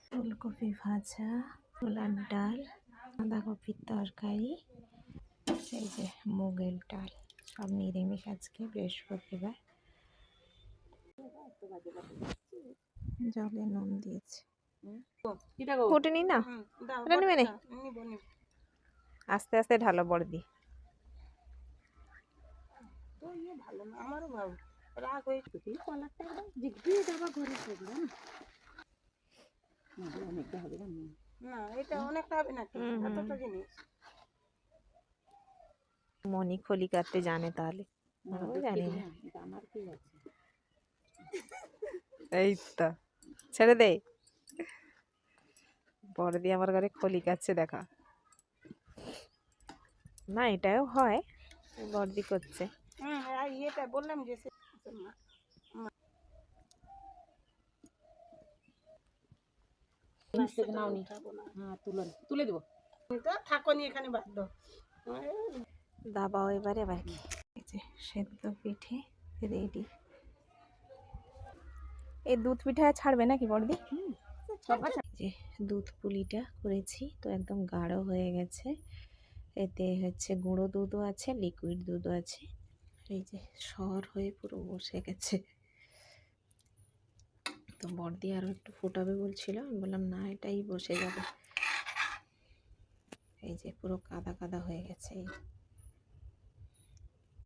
ফুলকপি ভাজা, ছোলার ডাল, বাঁধাকপির তরকারি, এই যে মুগের ডাল, সব নিরামিষ আজকে বৃহস্পতিবার। জলে নুন দিয়েছে, ফোটেনি না, এটা নেবে না, আস্তে আস্তে ঢালো বড়দি। ভালো না, আমারও ভালো রাগ হয়েছে। কলারটা জিগিয়ে দেওয়া ঘরে থাকবে না, অনেকটা হবে না, না এটা অনেকটা হবে না, এতটা জিনিস। মনি খলি কাটতে জানে তাহলে, জানি না। আমার কি আছে, এই তো ছেড়ে দে, বড়দি আমার ঘরে খলি কাটছে দেখা। না এটাও হয়, বড়দি করছে। ইয়েটা বললাম যে তুলে দেবো, থাকো নি এখানে বাদ দাও। দাবাও এবারে আবার কি, এই যে সেদ্ধ পিঠে রেডি। এই দুধ পিঠা ছাড়বে নাকি বড়দি? যে দুধ পুলিটা করেছি তো একদম গাঢ় হয়ে গেছে, এতে হচ্ছে গুঁড়ো দুধও আছে, লিকুইড দুধও আছে। এই যে সর হয়ে পুরো বসে গেছে। তো বড়দি আরও একটু ফোটাবে বলছিল, আমি বললাম না এটাই বসে যাবে। এই যে পুরো কাদা কাদা হয়ে গেছে।